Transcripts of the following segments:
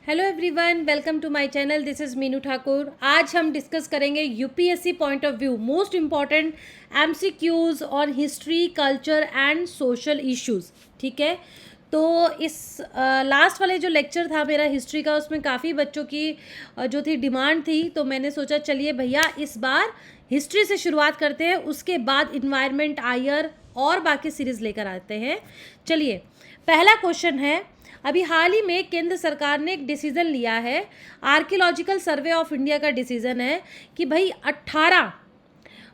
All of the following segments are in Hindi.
Hello everyone, welcome to my channel. This is Meenu Thakur. आज हम डिस्कस करेंगे UPSC point of view most important MCQs on history, culture and social issues. ठीक है, तो इस लास्ट वाले जो लेक्चर था मेरा हिस्ट्री का, उसमें काफ़ी बच्चों की जो थी डिमांड थी, तो मैंने सोचा चलिए भैया इस बार हिस्ट्री से शुरुआत करते हैं, उसके बाद इन्वायरमेंट, आयर और बाकी सीरीज़ लेकर आते हैं। चलिए, पहला क्वेश्चन है, अभी हाल ही में केंद्र सरकार ने एक डिसीज़न लिया है, आर्कियोलॉजिकल सर्वे ऑफ इंडिया का डिसीज़न है कि भाई 18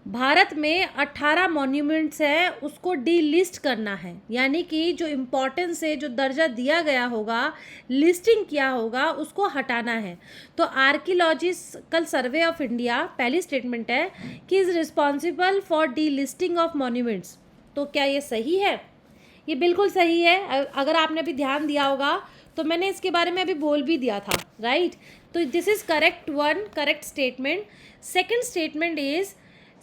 भारत में 18 मॉन्यूमेंट्स हैं, उसको डीलिस्ट करना है। यानी कि जो इम्पोर्टेंस है, जो दर्जा दिया गया होगा, लिस्टिंग किया होगा, उसको हटाना है। तो आर्कियोलॉजिकल सर्वे ऑफ इंडिया पहली स्टेटमेंट है कि is responsible for delisting of monuments. तो क्या ये सही है? ये बिल्कुल सही है। अगर आपने अभी ध्यान दिया होगा तो मैंने इसके बारे में अभी बोल भी दिया था, राइट? तो this is correct one, correct statement. Second statement is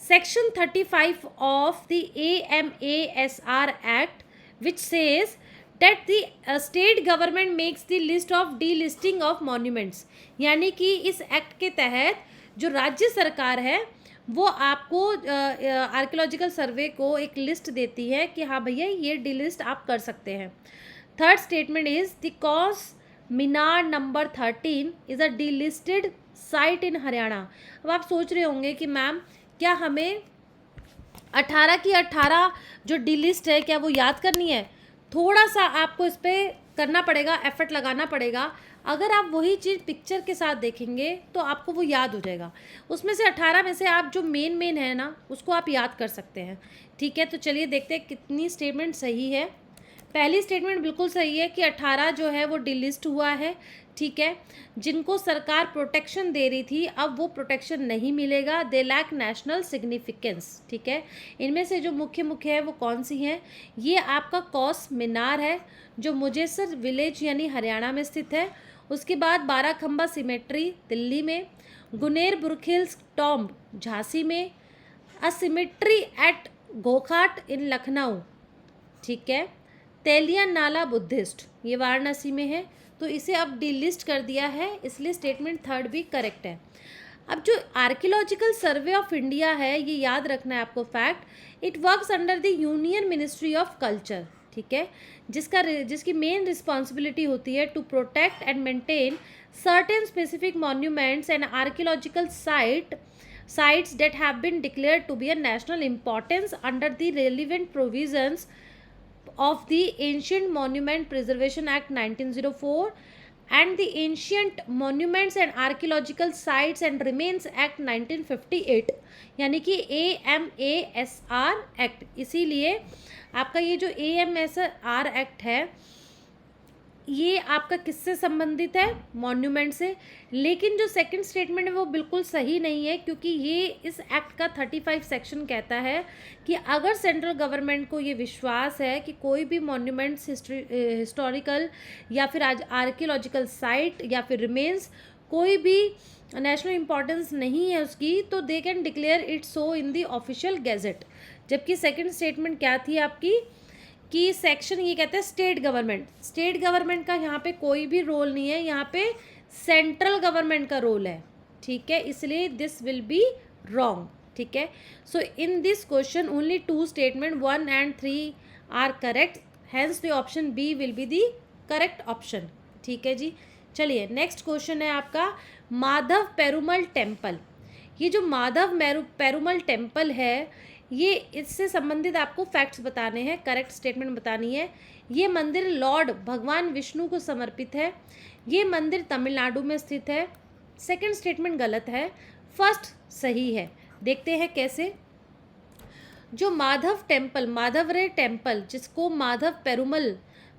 section 35 of the AMASR act which says that the state government makes the list of delisting of monuments। यानी कि इस एक्ट के तहत जो राज्य सरकार है वो आपको आर्कियोलॉजिकल सर्वे को एक लिस्ट देती है कि हाँ भैया ये डीलिस्ट आप कर सकते हैं। Third statement is the Kos Minar number 13 is a delisted site in Haryana. अब आप सोच रहे होंगे कि मैम क्या हमें 18 की 18 जो डीलिस्ट है क्या वो याद करनी है? थोड़ा सा आपको इस पर करना पड़ेगा, एफर्ट लगाना पड़ेगा। अगर आप वही चीज़ पिक्चर के साथ देखेंगे तो आपको वो याद हो जाएगा। उसमें से 18 में से आप जो मेन है ना, उसको आप याद कर सकते हैं। ठीक है, तो चलिए देखते हैं कितनी स्टेटमेंट सही है। पहली स्टेटमेंट बिल्कुल सही है कि 18 जो है वो डिलिस्ट हुआ है। ठीक है, जिनको सरकार प्रोटेक्शन दे रही थी अब वो प्रोटेक्शन नहीं मिलेगा, दे लैक नेशनल सिग्निफिकेंस। ठीक है, इनमें से जो मुख्य है वो कौन सी हैं? ये आपका कॉस मीनार है जो मुजेसर विलेज यानी हरियाणा में स्थित है। उसके बाद बाराखंबा सिमेट्री दिल्ली में, गुनेर बुरखिल्स टॉम्ब झांसी में, अ सिमेट्री एट गोखाट इन लखनऊ। ठीक है, तेलिया नाला बुद्धिस्ट ये वाराणसी में है। तो इसे अब डीलिस्ट कर दिया है, इसलिए स्टेटमेंट थर्ड भी करेक्ट है। अब जो आर्कियोलॉजिकल सर्वे ऑफ इंडिया है, ये याद रखना है आपको fact, it works under the union ministry of culture. ठीक है, जिसकी मेन रिस्पॉन्सिबिलिटी होती है to protect and maintain certain specific monuments and archaeological sites that have been declared to be a national importance under the relevant provisions of the Ancient Monument Preservation Act 1904 and the Ancient Monuments and Archaeological Sites and Remains Act 1958, यानी कि AMASR एक्ट। इसीलिए आपका ये जो AMASR एक्ट है ये आपका किससे संबंधित है? मॉन्यूमेंट से। लेकिन जो सेकंड स्टेटमेंट है वो बिल्कुल सही नहीं है, क्योंकि ये इस एक्ट का 35 सेक्शन कहता है कि अगर सेंट्रल गवर्नमेंट को ये विश्वास है कि कोई भी मॉन्यूमेंट्स हिस्टोरिकल या फिर आर्कियोलॉजिकल साइट या फिर रिमेन्स कोई भी नेशनल इम्पॉर्टेंस नहीं है उसकी, तो they can declare it so in the official gazette. जबकि सेकंड स्टेटमेंट क्या थी आपकी कि सेक्शन ये कहते हैं स्टेट गवर्नमेंट का यहाँ पे कोई भी रोल नहीं है, यहाँ पे सेंट्रल गवर्नमेंट का रोल है। ठीक है, इसलिए दिस विल बी रॉन्ग। ठीक है, so in this question only 2 statement 1 and 3 are correct, hence the option B will be the correct option. ठीक है जी, चलिए नेक्स्ट क्वेश्चन है आपका माधव पेरुमल टेम्पल। ये जो माधव पेरुमल टेम्पल है, ये इससे संबंधित आपको फैक्ट्स बताने हैं, करेक्ट स्टेटमेंट बतानी है। ये मंदिर लॉर्ड भगवान विष्णु को समर्पित है। ये मंदिर तमिलनाडु में स्थित है। सेकंड स्टेटमेंट गलत है, फर्स्ट सही है। देखते हैं कैसे। जो माधवराय टेम्पल जिसको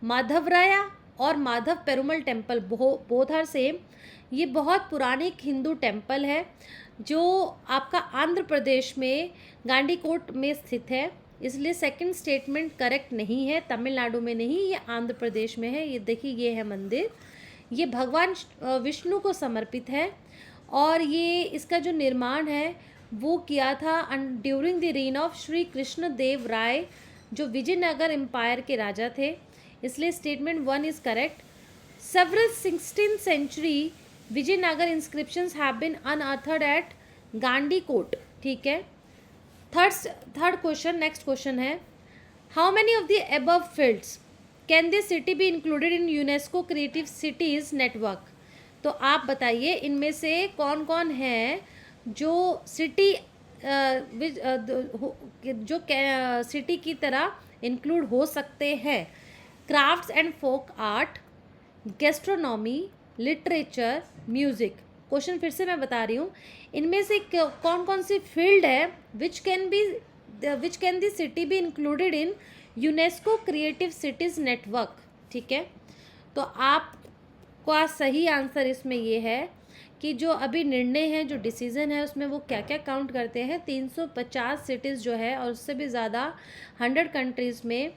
माधवराया और Madhava Perumal temple both are same, ये बहुत पुरानी हिंदू टेम्पल है जो आपका आंध्र प्रदेश में गांडीकोट में स्थित है। इसलिए सेकंड स्टेटमेंट करेक्ट नहीं है, तमिलनाडु में नहीं, ये आंध्र प्रदेश में है। ये देखिए, ये है मंदिर, ये भगवान विष्णु को समर्पित है और ये इसका जो निर्माण है वो किया था during the reign of Shri Krishna Deva Raya, जो विजयनगर एम्पायर के राजा थे। इसलिए statement 1 is correct. Several 16th century Vijayanagar inscriptions have been unearthed at Gandhi Court. ठीक है. थर्ड क्वेश्चन, नेक्स्ट क्वेश्चन है, how many of the above fields can this city be included in UNESCO creative cities network. तो आप बताइए इनमें से कौन कौन है जो सिटी जो सिटी की तरह इंक्लूड हो सकते हैं. Crafts and folk art, gastronomy, literature, music. Question फिर से मैं बता रही हूँ, इनमें से कौन कौन सी फील्ड है which can the city be included in UNESCO creative cities network. ठीक है, तो आपका सही आंसर इसमें ये है कि जो अभी निर्णय है, जो डिसीजन है, उसमें वो क्या क्या काउंट करते हैं. 350 सिटीज़ जो है और उससे भी ज़्यादा 100 कंट्रीज़ में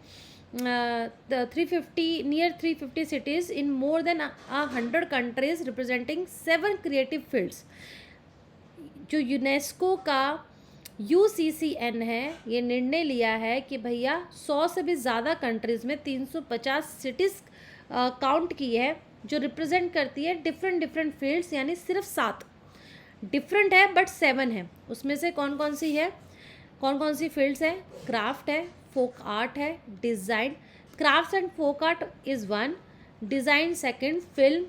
350 cities in more than 100 countries representing 7 creative fields. जो यूनेस्को का UCCN है, ये निर्णय लिया है कि भैया 100 से भी ज़्यादा कंट्रीज़ में 350 सिटीज़ काउंट की है जो रिप्रेजेंट करती है डिफरेंट फील्ड्स, यानी सिर्फ 7 डिफरेंट है बट 7 है. उसमें से कौन कौन सी है, कौन कौन सी फील्ड्स हैं. क्राफ्ट है, फोक आर्ट है, design. Crafts and folk art is 1, design 2, film,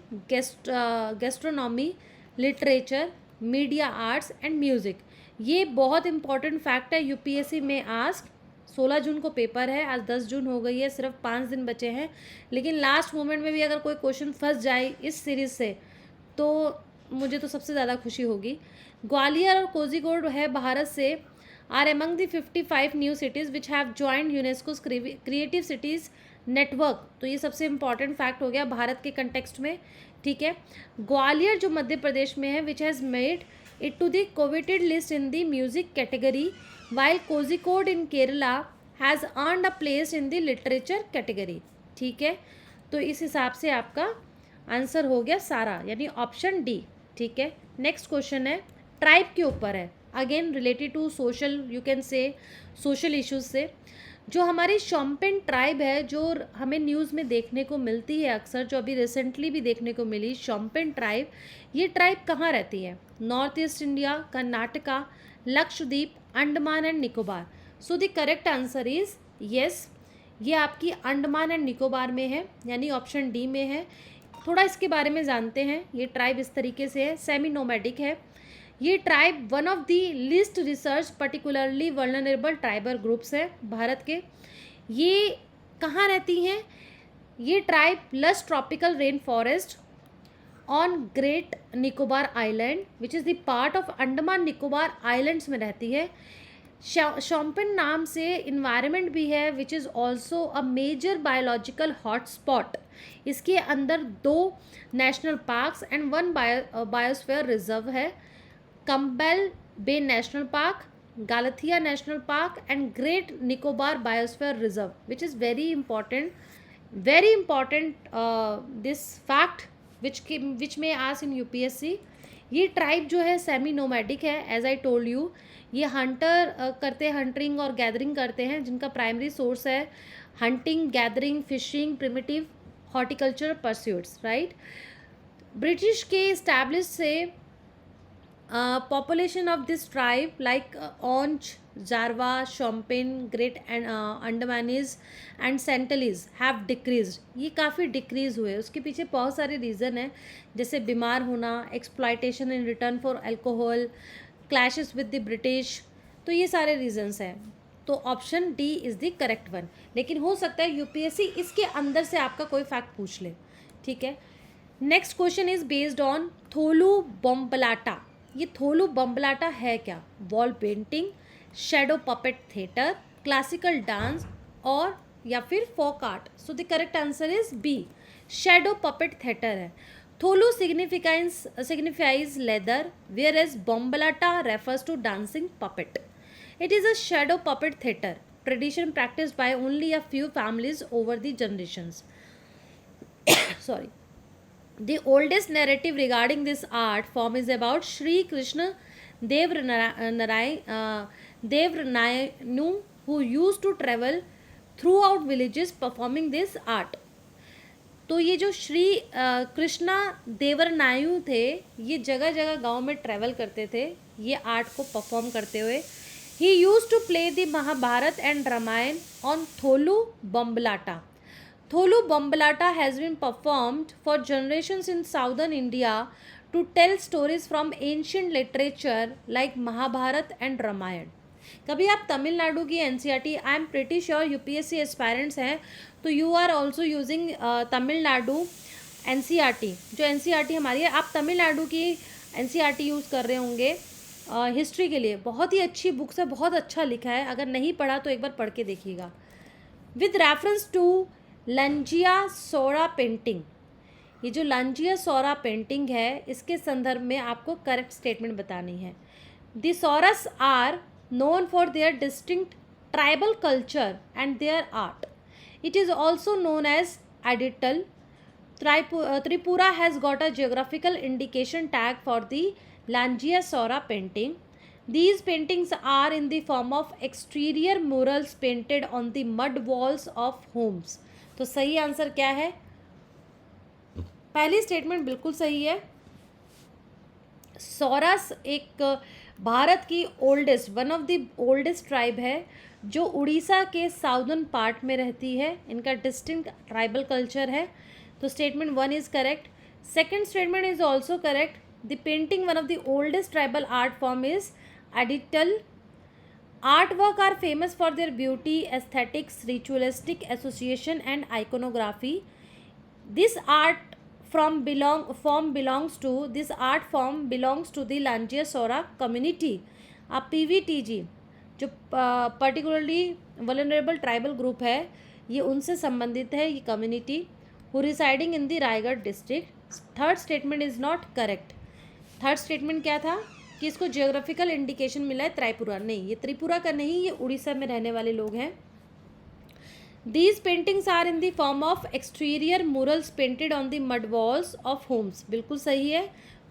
gastronomy, literature, media arts and music. ये बहुत इंपॉर्टेंट फैक्ट है, यूपीएससी में आस्क. 16 जून को पेपर है, आज 10 जून हो गई है, सिर्फ 5 दिन बचे हैं. लेकिन लास्ट मोमेंट में भी अगर कोई क्वेश्चन फंस जाए इस सीरीज़ से तो मुझे तो सबसे ज़्यादा खुशी होगी. ग्वालियर और कोझिकोड है भारत से are among the 55 new cities which have joined UNESCO's creative cities network. तो ये सबसे इम्पॉर्टेंट फैक्ट हो गया भारत के कंटेक्स्ट में. ठीक है, ग्वालियर जो मध्य प्रदेश में है which has made it to the coveted list in the music category, while Kozhikode in Kerala has earned a place in the literature category. ठीक है, तो इस हिसाब से आपका आंसर हो गया सारा, यानी ऑप्शन डी. ठीक है, नेक्स्ट क्वेश्चन है, ट्राइब के ऊपर है, again related to social, you can say social issues से. जो हमारी शॉम्पेन ट्राइब है, जो हमें न्यूज़ में देखने को मिलती है अक्सर, जो अभी रिसेंटली भी देखने को मिली, शॉम्पेन ट्राइब, ये ट्राइब कहाँ रहती है. North east India, Karnataka, Lakshadweep, Andaman and Nicobar. So the correct answer is yes, ये आपकी अंडमान एंड निकोबार में है, यानी ऑप्शन डी में है. थोड़ा इसके बारे में जानते हैं. ये ट्राइब इस तरीके से है, सेमी नोमैडिक है. ये tribe one of the list research particularly vulnerable tribal groups है भारत के. ये कहाँ रहती हैं, ये tribals tropical rain forest on great Nicobar island which is the part of Andaman Nicobar islands में रहती है. शॉम्पेन नाम से इन्वायरमेंट भी है which is also a major biological hotspot. इसके अंदर 2 national parks and 1 biosphere reserve है. Campbell bay national park, Galathea national park and great Nicobar biosphere reserve which is very important this fact which may ask in UPSC. ये ट्राइब जो है सेमी नोमैडिक है, एज आई टोल्ड यू. ये हंटर करते हैं, हंटिंग और गैदरिंग करते हैं, जिनका प्राइमरी सोर्स है hunting, gathering, fishing, primitive horticulture pursuits. Right, British के इस्टेब्लिश से population of this tribe like Onch, Jarwa, Shompen, Great Andamanese and Sentinelese have decreased. ये काफ़ी डिक्रीज हुए. उसके पीछे बहुत सारे रीज़न है, जैसे बीमार होना, exploitation in return for alcohol, clashes with the British. तो ये सारे रीजंस हैं. तो option D is the correct one. लेकिन हो सकता है यूपीएससी इसके अंदर से आपका कोई फैक्ट पूछ ले. ठीक है, next question is based on Tholu Bommalata. ये थोलू बम्बलाटा है क्या? Wall painting, shadow puppet theatre, classical dance और या फिर folk art. So the correct answer is B, shadow puppet theatre है. Tholu signifies leather, whereas bombalata refers to dancing puppet. It is a shadow puppet theatre, tradition practiced by only a few families over the generations. Sorry. The oldest narrative regarding this art form is about Sri Krishna Dev Narayanu, who used to travel throughout villages performing this art. तो ये जो श्री कृष्णा देवरनायु थे, ये जगह जगह गांव में ट्रैवल करते थे ये आर्ट को परफॉर्म करते हुए. He use to play the Mahabharata and Ramayana on Tholu Bommalata. Tholu Bambalata has been performed for generations in southern India to tell stories from ancient literature like Mahabharat and Ramayana. कभी आप तमिलनाडु की NCERT, I am pretty sure UPSC aspirants हैं तो you are also using Tamil Nadu NCERT. जो एनसीईआरटी हमारी है, आप तमिलनाडु की एनसीईआरटी यूज़ कर रहे होंगे हिस्ट्री के लिए. बहुत ही अच्छी बुक्स है, बहुत अच्छा लिखा है. अगर नहीं पढ़ा तो एक बार पढ़ के देखिएगा. With reference to Lanjia Saora painting, ये जो लंजिया सोरा पेंटिंग है इसके संदर्भ में आपको करेक्ट स्टेटमेंट बतानी है. The Saoras are known for their distinct tribal culture and their art. It is also known as Idital. Tripura has got a geographical indication tag for the Lanjia Saora painting. These paintings are in the form of exterior murals painted on the mud walls of homes. तो सही आंसर क्या है? पहली स्टेटमेंट बिल्कुल सही है. सौरस एक भारत की oldest, one of the oldest tribe है जो उड़ीसा के साउदर्न पार्ट में रहती है. इनका डिस्टिंक्ट ट्राइबल कल्चर है. तो statement 1 is correct. Second statement is also correct. The painting one of the oldest tribal art form is Idital. Artwork are famous for their beauty, aesthetics, ritualistic association and iconography. This art form belongs to the Langia Sora community. A PVTG जो particularly vulnerable tribal group है, ये उनसे संबंधित है ये community, who residing in the Raigad district. Third statement is not correct. Third statement क्या था कि इसको जियोग्राफिकल इंडिकेशन मिला है त्रिपुरा. नहीं, ये त्रिपुरा का नहीं, ये उड़ीसा में रहने वाले लोग हैं. These paintings are in the form of exterior murals painted on the mud walls of homes. बिल्कुल सही है.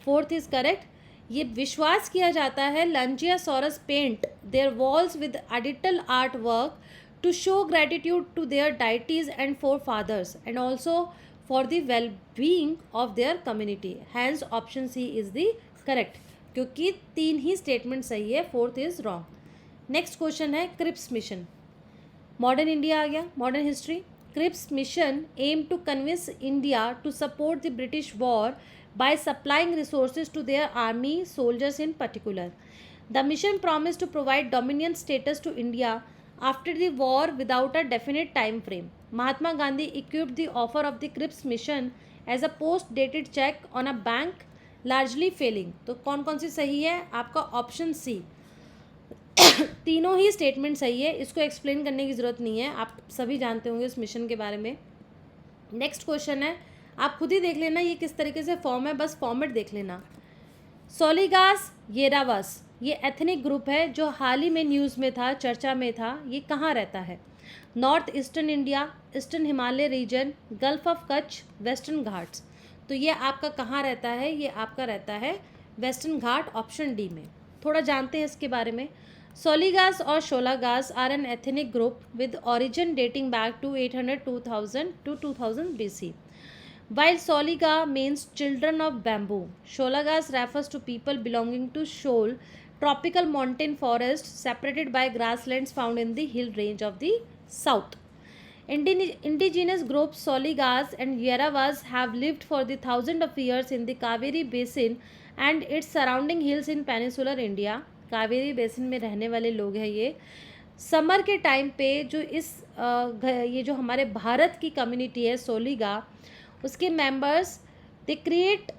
Fourth is correct. ये विश्वास किया जाता है Lanjia Saoras paint their walls with Idital art work to show gratitude to their deities and forefathers and also for the well being of their community. Hence option C is the correct, क्योंकि 3 ही स्टेटमेंट सही है, fourth is wrong. Next question है क्रिप्स मिशन. मॉडर्न इंडिया आ गया, modern history. Cripps mission aim to convince India to support the British war by supplying resources to their army soldiers in particular. The mission promised to provide dominion status to India after the war without a definite time frame. Mahatma Gandhi equipped the offer of the Cripps mission as a post-dated check on a bank, largely failing. तो कौन कौन सी सही है? आपका ऑप्शन सी. तीनों ही स्टेटमेंट सही है, इसको एक्सप्लेन करने की ज़रूरत नहीं है, आप सभी जानते होंगे इस मिशन के बारे में. नेक्स्ट क्वेश्चन है, आप खुद ही देख लेना ये किस तरीके से फॉर्म है, बस फॉर्मेट देख लेना. सोलिगास येरावास ये एथनिक ग्रुप है जो हाल ही में न्यूज़ में था, चर्चा में था. ये कहाँ रहता है? North eastern India, eastern Himalaya region, gulf of Kutch, western Ghats. तो ये आपका कहाँ रहता है? ये आपका रहता है वेस्टर्न घाट, ऑप्शन डी में. थोड़ा जानते हैं इसके बारे में. सोलिगास और Sholagas are an ethnic group with origin dating back to 800 2000 to 2000 BC. While Soliga means children of bamboo, Sholagas refers to people belonging to shoal, tropical mountain forests separated by grasslands found in the hill range of the south. Indigenous groups Soligas and Yeravas have lived for the thousands of years in the Kaveri Basin and its surrounding hills in peninsular India. Kaveri basin में रहने वाले लोग हैं ये. समर के टाइम पे जो ये जो हमारे भारत की कम्युनिटी है सोलिगा, उसके members they create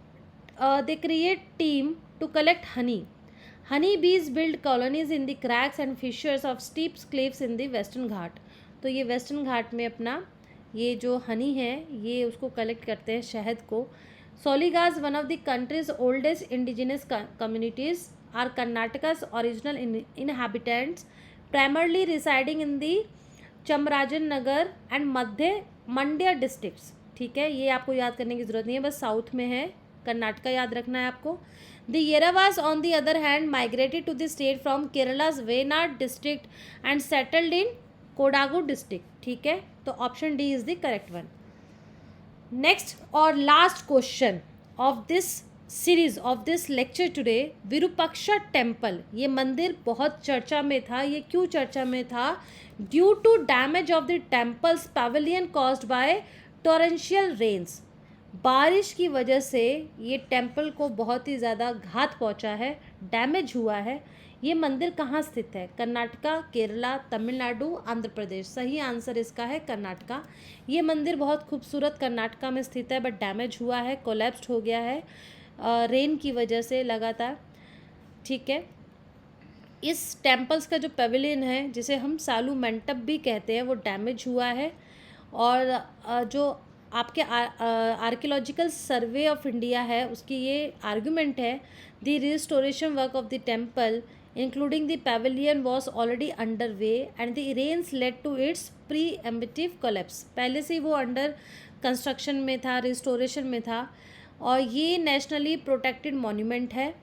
team to collect honey bees build colonies in the cracks and fissures of steep cliffs in the western Ghat. तो ये वेस्टर्न घाट में अपना ये जो हनी है ये उसको कलेक्ट करते हैं, शहद को. Soligas one of the country's oldest indigenous communities are Karnataka's original inhabitants primarily residing in the Chamarajanagar and Mandya districts. ठीक है, ये आपको याद करने की ज़रूरत नहीं है, बस साउथ में है, कर्नाटका याद रखना है आपको. The Yeravas on the other hand migrated to the state from Kerala's Wayanad district and settled in Kodagu district. ठीक है, तो option D is the correct one. Next और last question of this series of this lecture today, Virupaksha temple, ये मंदिर बहुत चर्चा में था. ये क्यों चर्चा में था? Due to damage of the temples pavilion caused by torrential rains. बारिश की वजह से ये टेम्पल को बहुत ही ज़्यादा घात पहुंचा है, डैमेज हुआ है. ये मंदिर कहाँ स्थित है? कर्नाटका, केरला, तमिलनाडु, आंध्र प्रदेश. सही आंसर इसका है कर्नाटका. ये मंदिर बहुत खूबसूरत कर्नाटका में स्थित है, बट डैमेज हुआ है, कोलैप्स्ड हो गया है रेन की वजह से लगातार. ठीक है. इस टेम्पल्स का जो पेविलियन है, जिसे हम सालू मंटप भी कहते हैं, वो डैमेज हुआ है. और जो आपके आर्कियोलॉजिकल सर्वे ऑफ इंडिया है, उसकी ये आर्गुमेंट है, the restoration work of the temple including the pavilion was already under way and the rains led to its preemptive collapse. पहले से ही वो अंडर कंस्ट्रक्शन में था, रिस्टोरेशन में था. और ये नेशनली प्रोटेक्टेड मॉन्यूमेंट है,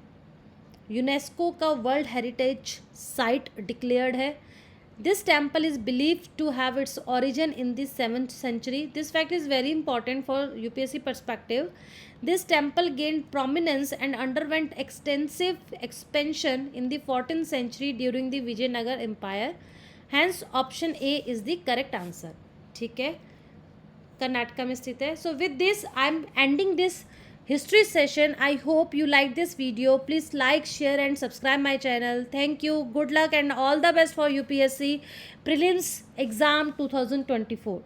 यूनेस्को का वर्ल्ड हेरिटेज साइट डिक्लेयर्ड है. This temple is believed to have its origin in the 7th century. This fact is very important for UPSC perspective. This temple gained prominence and underwent extensive expansion in the 14th century during the Vijayanagar Empire. Hence, option A is the correct answer. ठीक है, कर्नाटका में स्थित है. So with this, I am ending this history session. I hope you like this video. Please like, share and subscribe my channel. Thank you. Good luck and all the best for UPSC Prelims Exam 2024.